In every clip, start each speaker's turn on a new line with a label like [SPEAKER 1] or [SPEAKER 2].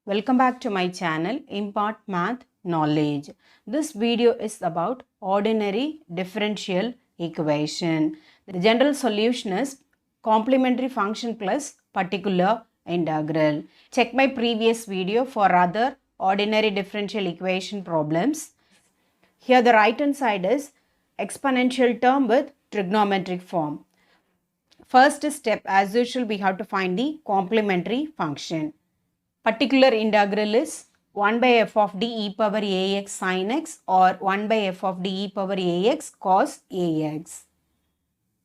[SPEAKER 1] Welcome back to my channel Impart Math Knowledge. This video is about ordinary differential equation. The general solution is complementary function plus particular integral. Check my previous video for other ordinary differential equation problems. Here the right hand side is exponential term with trigonometric form. First step, as usual, we have to find the complementary function. Particular integral is 1 by f of d e power ax sin x or 1 by f of d e power ax cos ax.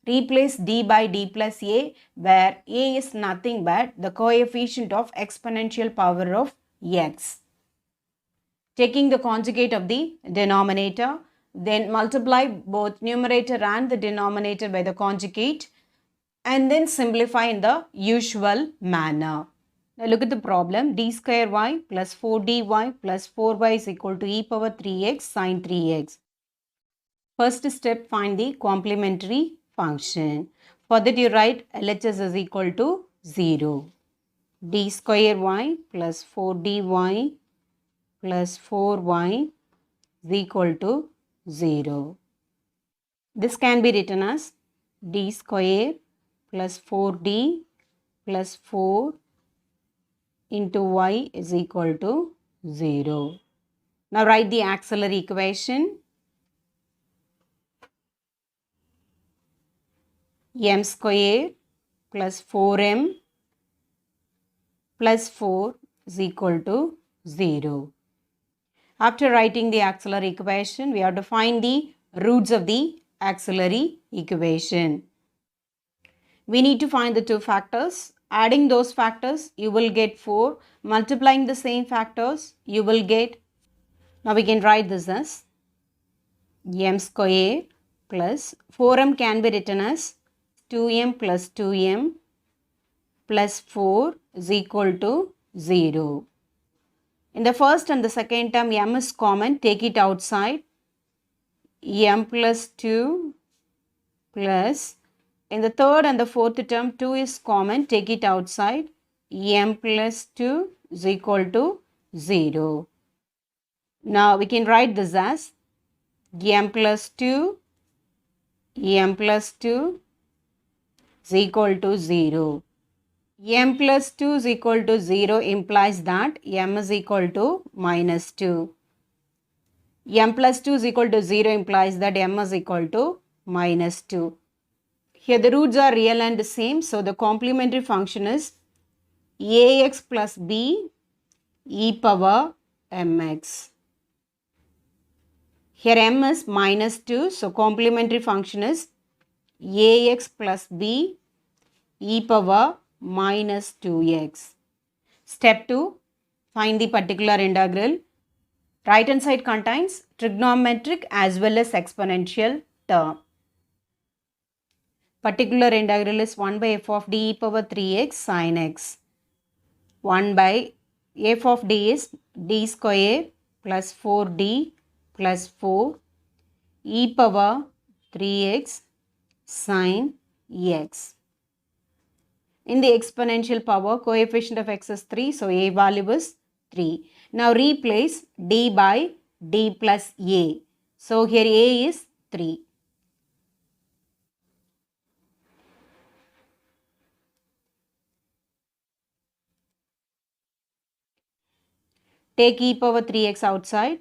[SPEAKER 1] Replace d by d plus a where a is nothing but the coefficient of exponential power of x. Taking the conjugate of the denominator, then multiply both numerator and the denominator by the conjugate and then simplify in the usual manner. Now look at the problem. D square y plus 4dy plus 4y is equal to e power 3x sin 3x. First step, find the complementary function. For that you write LHS is equal to 0. D square y plus 4dy plus 4y is equal to 0. This can be written as d square plus 4d plus 4 into y is equal to 0. Now write the auxiliary equation. M square plus 4m plus 4 is equal to 0. After writing the auxiliary equation, we have to find the roots of the auxiliary equation. We need to find the two factors. Adding those factors, you will get 4. Multiplying the same factors, you will get, now we can write this as m square plus 4m can be written as 2m plus 2m plus 4 is equal to 0. In the first and the second term, m is common. Take it outside. m plus 2 plus, in the third and the fourth term, 2 is common. Take it outside. m plus 2 is equal to 0. Now we can write this as m plus 2 is equal to 0. m plus 2 is equal to 0 implies that m is equal to minus 2. m plus 2 is equal to 0 implies that m is equal to minus 2. Here the roots are real and same, so the complementary function is ax plus b e power mx. Here m is minus 2, so complementary function is ax plus b e power minus 2x. Step 2, find the particular integral. Right hand side contains trigonometric as well as exponential term. Particular integral is 1 by f of d e power 3x sin x. 1 by f of d is d square plus 4d plus 4 e power 3x sin x. In the exponential power, coefficient of x is 3, so a value is 3. Now replace d by d plus a. So here a is 3. Take e power 3x outside,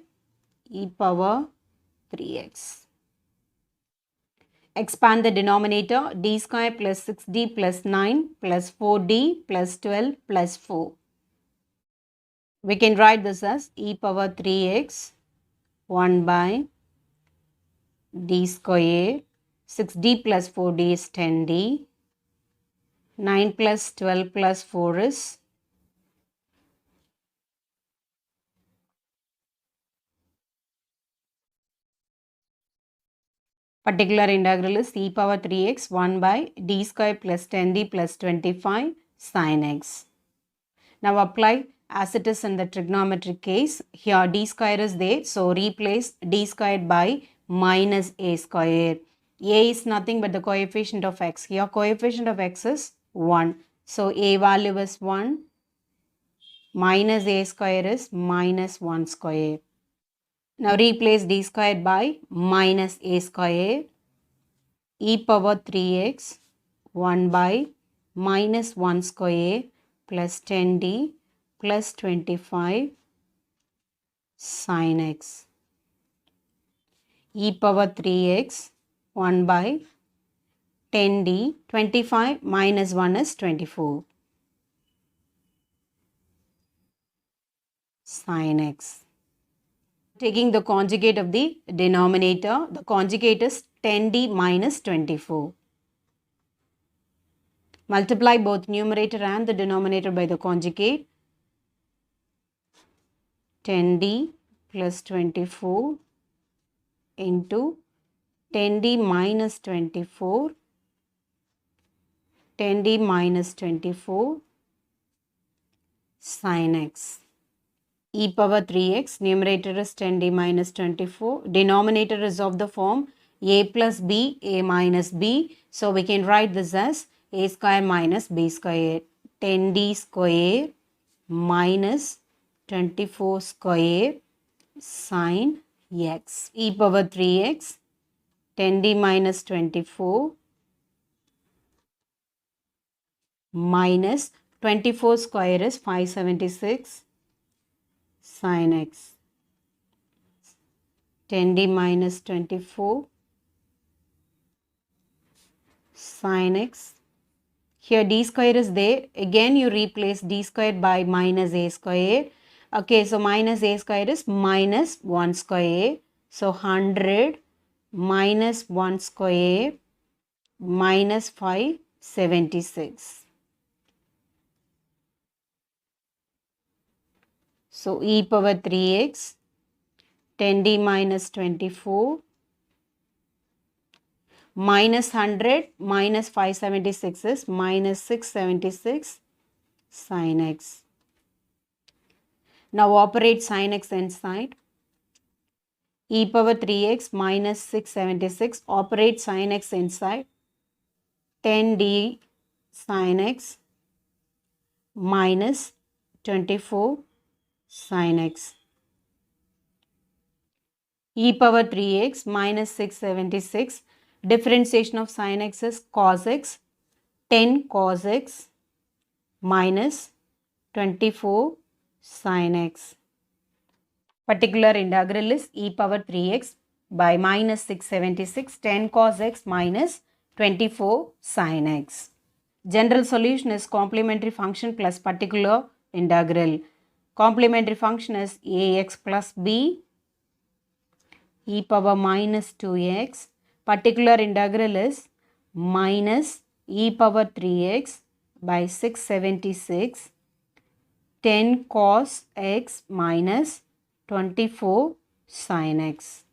[SPEAKER 1] e power 3x. Expand the denominator, d square plus 6d plus 9 plus 4d plus 12 plus 4. We can write this as e power 3x 1 by d square, 6d plus 4d is 10d, 9 plus 12 plus 4 is particular integral is e power 3x 1 by d square plus 10d plus 25 sin x. Now apply as it is in the trigonometric case. Here d square is there, so replace d squared by minus a square. A is nothing but the coefficient of x. Here coefficient of x is 1. So a value is 1. minus a square is minus 1 square. Now replace d square by minus a square, e power 3x 1 by minus 1 square plus 10d plus 25 sin x, e power 3x 1 by 10d, 25 minus 1 is 24 sin x. Taking the conjugate of the denominator, the conjugate is 10d minus 24. Multiply both numerator and the denominator by the conjugate. 10d plus 24 into 10d minus 24, 10d minus 24 sin x, e power 3x, numerator is 10d minus 24, denominator is of the form a plus b, a minus b, so we can write this as a square minus b square, 10d square minus 24 square sin x, e power 3x, 10d minus 24 minus 24 square is 576 sin x, 10d minus 24 sin x. Here d square is there. Again you replace d square by minus a square. Okay, so minus a square is minus 1 square. So 100 minus 1 square minus 576. So e power 3x, 10d minus 24 minus 100 minus 576 is minus 676 sin x. Now operate sin x inside. E power 3x minus 676, operate sin x inside. 10d sin x minus 24 sin x. E power 3x minus 676, differentiation of sin x is cos x, 10 cos x minus 24 sin x. Particular integral is e power 3x by minus 676, 10 cos x minus 24 sin x. General solution is complementary function plus particular integral. Complementary function is ax plus b e power minus 2x. Particular integral is minus e power 3x by 676, 10 cos x minus 24 sin x.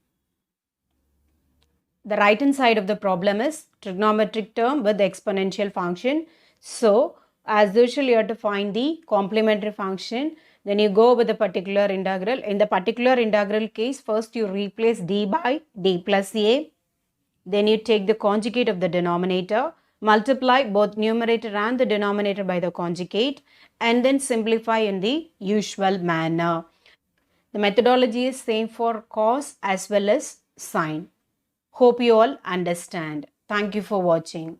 [SPEAKER 1] The right hand side of the problem is trigonometric term with exponential function. So, as usual, you have to find the complementary function. Then you go with the particular integral. In the particular integral case, first you replace d by d plus a. Then you take the conjugate of the denominator, multiply both numerator and the denominator by the conjugate, and then simplify in the usual manner. The methodology is same for cos as well as sin. Hope you all understand. Thank you for watching.